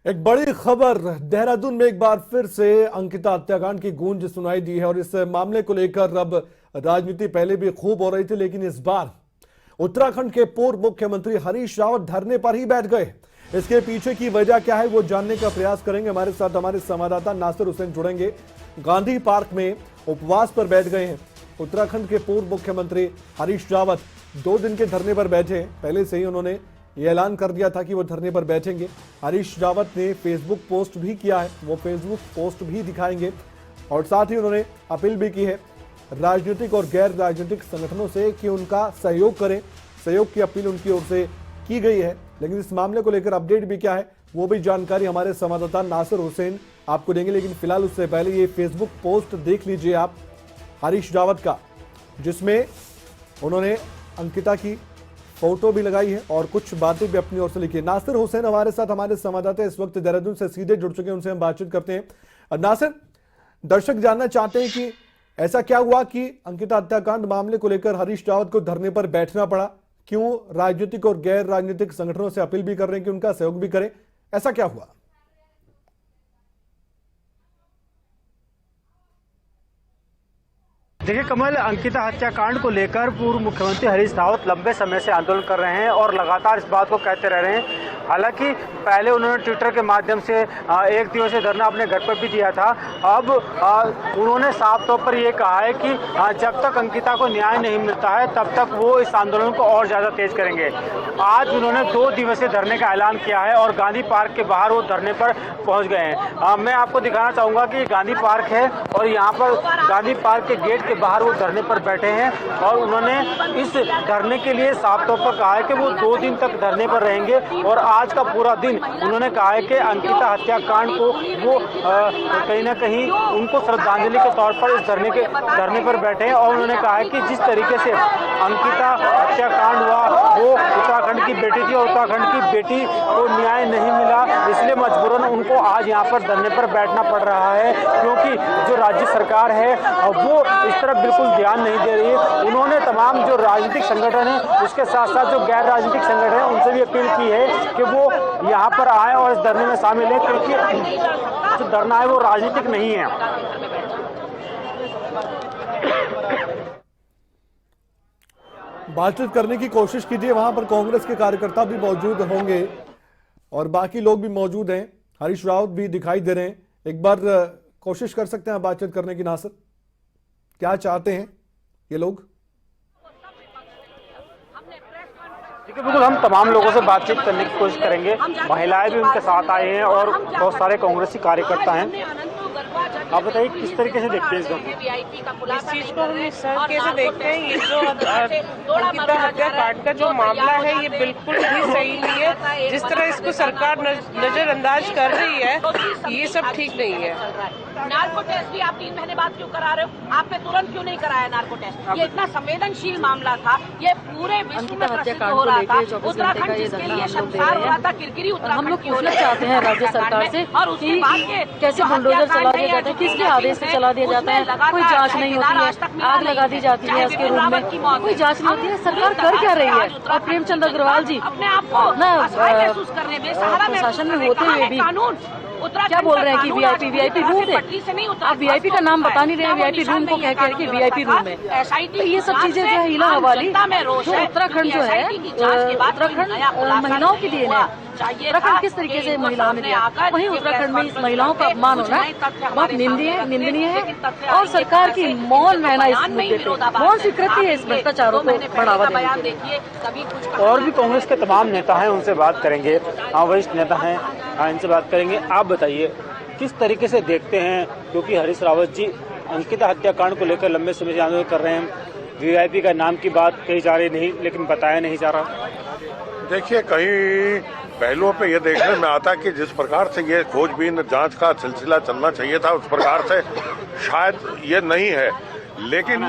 एक बड़ी खबर देहरादून में एक बार फिर से अंकिता हत्याकांड की गूंज सुनाई दी है और इस मामले को लेकर अब राजनीति पहले भी खूब हो रही थी, लेकिन इस बार उत्तराखंड के पूर्व मुख्यमंत्री हरीश रावत धरने पर ही बैठ गए। इसके पीछे की वजह क्या है वो जानने का प्रयास करेंगे। हमारे साथ हमारे संवाददाता नासिर हुसैन जुड़ेंगे। गांधी पार्क में उपवास पर बैठ गए हैं उत्तराखंड के पूर्व मुख्यमंत्री हरीश रावत। 2 दिन के धरने पर बैठे। पहले से ही उन्होंने ये ऐलान कर दिया था कि वो धरने पर बैठेंगे। हरीश रावत ने फेसबुक पोस्ट भी किया है, वो फेसबुक पोस्ट भी दिखाएंगे और साथ ही उन्होंने अपील भी की है राजनीतिक और गैर राजनीतिक संगठनों से कि उनका सहयोग करें। सहयोग की अपील उनकी ओर से की गई है, लेकिन इस मामले को लेकर अपडेट भी क्या है वो भी जानकारी हमारे संवाददाता नासिर हुसैन आपको देंगे। लेकिन फिलहाल उससे पहले ये फेसबुक पोस्ट देख लीजिए आप हरीश रावत का, जिसमें उन्होंने अंकिता की फोटो भी लगाई है और कुछ बातें भी अपनी ओर से लिखी है। नासिर हुसैन हमारे साथ, हमारे संवाददाता इस वक्त देहरादून से सीधे जुड़ चुके हैं, उनसे हम बातचीत करते हैं। नासिर, दर्शक जानना चाहते हैं कि ऐसा क्या हुआ कि अंकिता हत्याकांड मामले को लेकर हरीश रावत को धरने पर बैठना पड़ा? क्यों राजनीतिक और गैर राजनीतिक संगठनों से अपील भी कर रहे हैं कि उनका सहयोग भी करें? ऐसा क्या हुआ? देखिए कमल, अंकिता हत्याकांड को लेकर पूर्व मुख्यमंत्री हरीश रावत लंबे समय से आंदोलन कर रहे हैं और लगातार इस बात को कहते रह रहे हैं। हालांकि पहले उन्होंने ट्विटर के माध्यम से 1 दिवसीय धरना अपने घर पर भी दिया था। अब उन्होंने साफ तौर पर यह कहा है कि जब तक अंकिता को न्याय नहीं मिलता है तब तक वो इस आंदोलन को और ज़्यादा तेज करेंगे। आज उन्होंने 2 दिवसीय धरने का ऐलान किया है और गांधी पार्क के बाहर वो धरने पर पहुँच गए हैं। मैं आपको दिखाना चाहूँगा कि गांधी पार्क है और यहाँ पर गांधी पार्क के गेट के बाहर वो धरने पर बैठे हैं और उन्होंने इस धरने के लिए साफ तौर पर कहा है कि वो 2 दिन तक धरने पर रहेंगे और आज का पूरा दिन उन्होंने कहा है कि अंकिता हत्याकांड को वो कहीं ना कहीं उनको श्रद्धांजलि के तौर पर इस धरने पर बैठे हैं। और उन्होंने कहा है कि जिस तरीके से अंकिता हत्याकांड हुआ वो उत्तराखंड की बेटी थी और उत्तराखंड की बेटी को न्याय नहीं मिला, इसलिए मजबूरन उनको आज यहाँ पर धरने पर बैठना पड़ रहा है, क्योंकि जो राज्य सरकार है वो इस तरफ बिल्कुल ध्यान नहीं दे रही है। उन्होंने तमाम जो राजनीतिक संगठन है उसके साथ साथ जो गैर राजनीतिक संगठन है उनसे भी अपील की है कि वो यहाँ पर आए और इस धरने में शामिल है, क्योंकि जो धरना है वो राजनीतिक नहीं है। बातचीत करने की कोशिश कीजिए, वहां पर कांग्रेस के कार्यकर्ता भी मौजूद होंगे और बाकी लोग भी मौजूद हैं, हरीश रावत भी दिखाई दे रहे हैं। एक बार कोशिश कर सकते हैं बातचीत करने की। नासिर, क्या चाहते हैं ये लोग? बिल्कुल, हम तमाम लोगों से बातचीत करने की कोशिश करेंगे। महिलाएं भी उनके साथ आई हैं और बहुत सारे कांग्रेसी कार्यकर्ता हैं। आप बताइए किस तरीके से देखते हैं इस चीज को? हम इस कैसे देखते हैं, ये जो अंकिता हत्याकांड का जो मामला है ये बिल्कुल भी सही नहीं है। जिस तरह इसको सरकार नजरअंदाज कर रही है ये सब ठीक नहीं है। नार्को टेस्ट भी आप 3 महीने बाद क्यों करा रहे हो? आपने तुरंत क्यों नहीं कराया नार्को टेस्ट? ये इतना संवेदनशील मामला था, ये पूरे विश्व में प्रसिद्ध हो रहा था। उत्तराखंड जिसके लिए शर्मसार हो रहा था, किरकिरी उत्तराखंड। हम लोग पूछना चाहते हैं राज्य सरकार से कि कैसे बुलडोजर चला दिया जाता है, किसके आदेश से चला दिया जाता है? कोई जांच नहीं होती है, आग लगा दी जाती है उसके रूम में, कोई जांच नहीं होती है। सरकार कर क्या रही है? और प्रेमचंद अग्रवाल जी अपने आप को महसूस करने में प्रशासन में होते हुए भी क्या बोल रहे हैं कि वीआईपी रूम है। आप वीआईपी का नाम बता नहीं रहे हैं, वीआईपी रूम को कह के वीआईपी रूम है। तो ये सब चीजें जो है हिला हवाली जो उत्तराखंड जो है, उत्तराखंड महिलाओं के लिए है। उत्तराखंड किस तरीके से महिलाओं ने दिया, वहीं उत्तराखंड में इस महिलाओं का अपमान होना बहुत निंदनीय है और सरकार की मौन रहना इस मुद्दे पे मौन स्वीकृति है इस भ्रष्टाचारों को बढ़ावा देने के। और भी कांग्रेस के तमाम नेता हैं, उनसे बात करेंगे, वरिष्ठ नेता हैं, इनसे बात करेंगे। आप बताइए किस तरीके से देखते हैं, क्योंकि हरीश रावत जी अंकिता हत्याकांड को लेकर लंबे समय से आंदोलन कर रहे हैं। वीआईपी का नाम की बात कही जा रही नहीं, लेकिन बताया नहीं जा रहा। देखिए, कहीं पहलुओं पे ये देखने में आता कि जिस प्रकार से ये खोजबीन जांच का सिलसिला चलना चाहिए था उस प्रकार से शायद ये नहीं है, लेकिन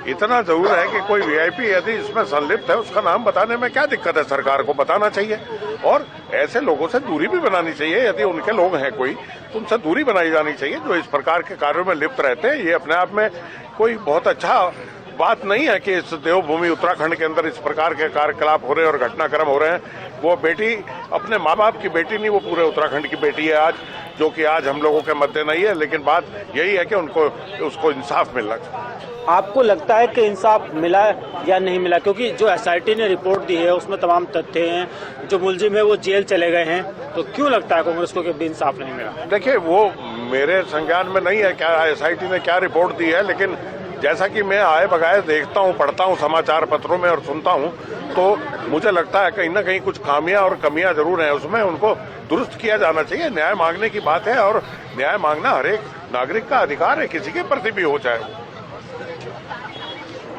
इतना जरूर है कि कोई वीआईपी यदि इसमें संलिप्त है उसका नाम बताने में क्या दिक्कत है? सरकार को बताना चाहिए और ऐसे लोगों से दूरी भी बनानी चाहिए। यदि उनके लोग हैं कोई तो उनसे दूरी बनाई जानी चाहिए जो इस प्रकार के कार्यों में लिप्त रहते हैं। ये अपने आप में कोई बहुत अच्छा बात नहीं है कि इस देवभूमि उत्तराखंड के अंदर इस प्रकार के कार्यकलाप हो रहे हैं और घटनाक्रम हो रहे हैं। वो बेटी अपने माँ बाप की बेटी नहीं, वो पूरे उत्तराखंड की बेटी है आज, जो कि आज हम लोगों के मध्य नहीं है। लेकिन बात यही है कि उसको इंसाफ मिलना चाहिए। आपको लगता है कि इंसाफ मिला या नहीं मिला? क्योंकि जो एसआईटी ने रिपोर्ट दी है उसमें तमाम तथ्य हैं, जो मुलजिम है वो जेल चले गए हैं, तो क्यों लगता है कांग्रेस को कि भी इंसाफ नहीं मिला? देखिए, वो मेरे संज्ञान में नहीं है क्या एसआईटी ने क्या रिपोर्ट दी है, लेकिन जैसा कि मैं आए बगाए देखता हूँ, पढ़ता हूँ समाचार पत्रों में और सुनता हूँ, तो मुझे लगता है कहीं ना कहीं कुछ खामियां और कमियां जरूर हैं उसमें, उनको दुरुस्त किया जाना चाहिए। न्याय मांगने की बात है और न्याय मांगना हर एक नागरिक का अधिकार है, किसी के प्रति भी हो चाहे।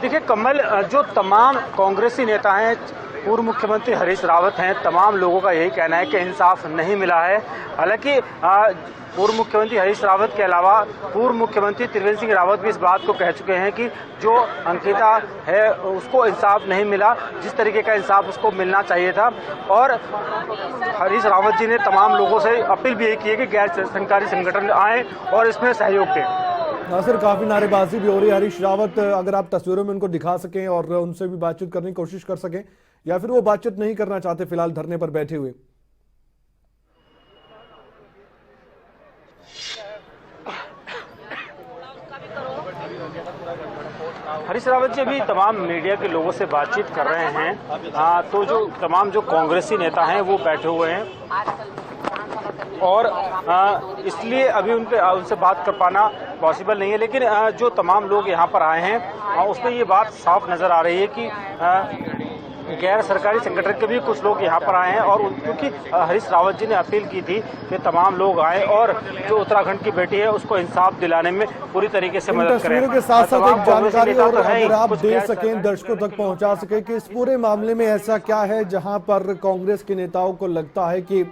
देखिए कमल, जो तमाम कांग्रेसी नेता हैं, पूर्व मुख्यमंत्री हरीश रावत हैं, तमाम लोगों का यही कहना है कि इंसाफ नहीं मिला है। हालांकि पूर्व मुख्यमंत्री हरीश रावत के अलावा पूर्व मुख्यमंत्री त्रिवेंद्र सिंह रावत भी इस बात को कह चुके हैं कि जो अंकिता है उसको इंसाफ नहीं मिला, जिस तरीके का इंसाफ उसको मिलना चाहिए था। और हरीश रावत जी ने तमाम लोगों से अपील भी यही की है कि गैर सरकारी संगठन आए और इसमें सहयोग दें। नासिर, काफी नारेबाजी भी हो रही है। हरीश रावत, अगर आप तस्वीरों में उनको दिखा सकें और उनसे भी बातचीत करने की कोशिश कर सकें, या फिर वो बातचीत नहीं करना चाहते फिलहाल धरने पर बैठे हुए? हरीश रावत जी अभी तमाम मीडिया के लोगों से बातचीत कर रहे हैं, तो जो तमाम जो कांग्रेसी नेता हैं वो बैठे हुए हैं और इसलिए अभी उनसे बात कर पाना पॉसिबल नहीं है। लेकिन जो तमाम लोग यहाँ पर आए हैं उसमें ये बात साफ नज़र आ रही है कि गैर सरकारी संगठन के भी कुछ लोग यहाँ पर आए हैं और क्योंकि हरीश रावत जी ने अपील की थी कि तमाम लोग आए और जो उत्तराखंड की बेटी है उसको इंसाफ दिलाने में पूरी तरीके से मदद करें। तस्वीरों के साथ साथ एक जानकारी और अगर आप दे सकें, दर्शकों तक पहुंचा सकें कि इस पूरे मामले में ऐसा क्या है जहां पर कांग्रेस के नेताओं को लगता है कि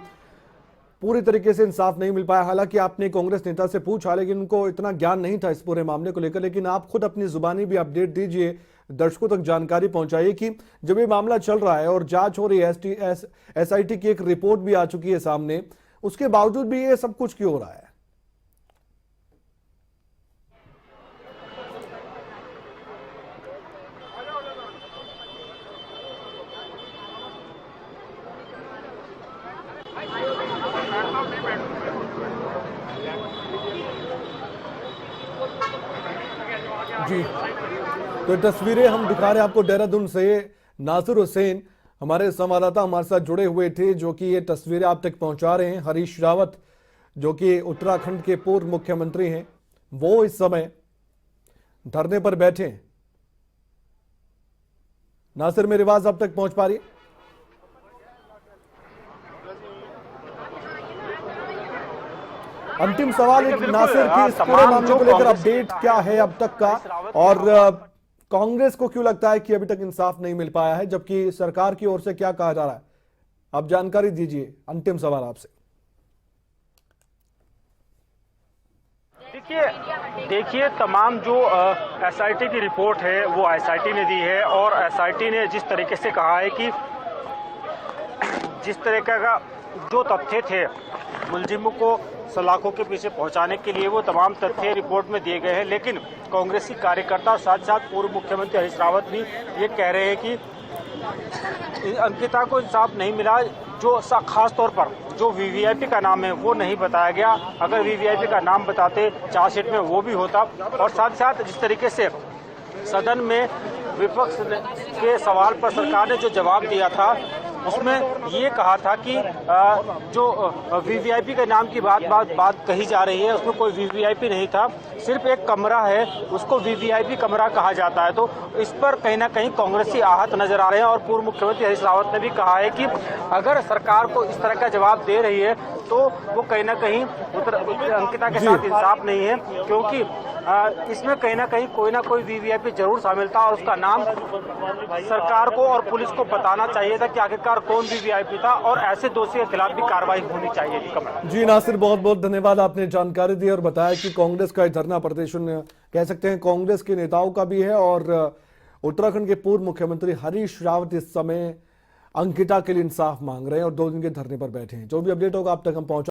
पूरी तरीके से इंसाफ नहीं मिल पाया। हालांकि आपने कांग्रेस नेता से पूछा, लेकिन उनको इतना ज्ञान नहीं था इस पूरे मामले को लेकर। लेकिन आप खुद अपनी जुबानी भी अपडेट दीजिए, दर्शकों तक जानकारी पहुंचाइए कि जब ये मामला चल रहा है और जांच हो रही है, एसआईटी की एक रिपोर्ट भी आ चुकी है सामने, उसके बावजूद भी ये सब कुछ क्यों हो रहा है? जी, तो तस्वीरें हम दिखा रहे हैं आपको देहरादून से। नासिर हुसैन हमारे संवाददाता हमारे साथ जुड़े हुए थे, जो कि ये तस्वीरें आप तक पहुंचा रहे हैं। हरीश रावत जो कि उत्तराखंड के पूर्व मुख्यमंत्री हैं, वो इस समय धरने पर बैठे हैं। नासिर, मेरी आवाज आप तक पहुंच पा रही है? अंतिम सवाल एक नासिर की, इस पूरे मामले को लेकर अपडेट क्या है अब तक का, और कांग्रेस को क्यों लगता है कि अभी तक इंसाफ नहीं मिल पाया है, जबकि सरकार की ओर से क्या कहा जा रहा है? आप जानकारी दीजिए। अंतिम सवाल आपसे। देखिए तमाम जो एसआईटी की रिपोर्ट है वो एसआईटी ने दी है और एसआईटी ने जिस तरीके से कहा है कि जिस तरीके का जो तथ्य थे मुलजिमों को सलाखों के पीछे पहुंचाने के लिए, वो तमाम तथ्य रिपोर्ट में दिए गए हैं। लेकिन कांग्रेसी कार्यकर्ता साथ साथ पूर्व मुख्यमंत्री हरीश रावत भी ये कह रहे हैं कि अंकिता को इंसाफ नहीं मिला। जो खास तौर पर जो वीवीआईपी का नाम है वो नहीं बताया गया। अगर वीवीआईपी का नाम बताते चार्जशीट में वो भी होता। और साथ साथ जिस तरीके से सदन में विपक्ष के सवाल पर सरकार ने जो जवाब दिया था उसमें ये कहा था कि जो वीवीआईपी के नाम की बात कही जा रही है, उसमें कोई वीवीआईपी नहीं था, सिर्फ एक कमरा है, उसको वीवीआईपी कमरा कहा जाता है। तो इस पर कहीं ना कहीं कांग्रेसी आहत नजर आ रहे हैं। और पूर्व मुख्यमंत्री हरीश रावत ने भी कहा है कि अगर सरकार को इस तरह का जवाब दे रही है तो वो कहीं ना कहीं अंकिता के साथ इंसाफ नहीं है, क्योंकि इसमें कहीं ना कहीं कोई ना कोई वीवीआईपी जरूर शामिल था और उसका नाम सरकार को और पुलिस को बताना चाहिए था कि आखिरकार कौन वीवीआईपी था, और ऐसे दोषी के खिलाफ भी कार्रवाई होनी चाहिए थी। जी नासिर, बहुत बहुत धन्यवाद, आपने जानकारी दी और बताया कि कांग्रेस का धरना प्रदर्शन कह सकते हैं कांग्रेस के नेताओं का भी है, और उत्तराखंड के पूर्व मुख्यमंत्री हरीश रावत इस समय अंकिता के लिए इंसाफ मांग रहे हैं और 2 दिन के धरने पर बैठे हैं। जो भी अपडेट होगा आप तक हम पहुंचा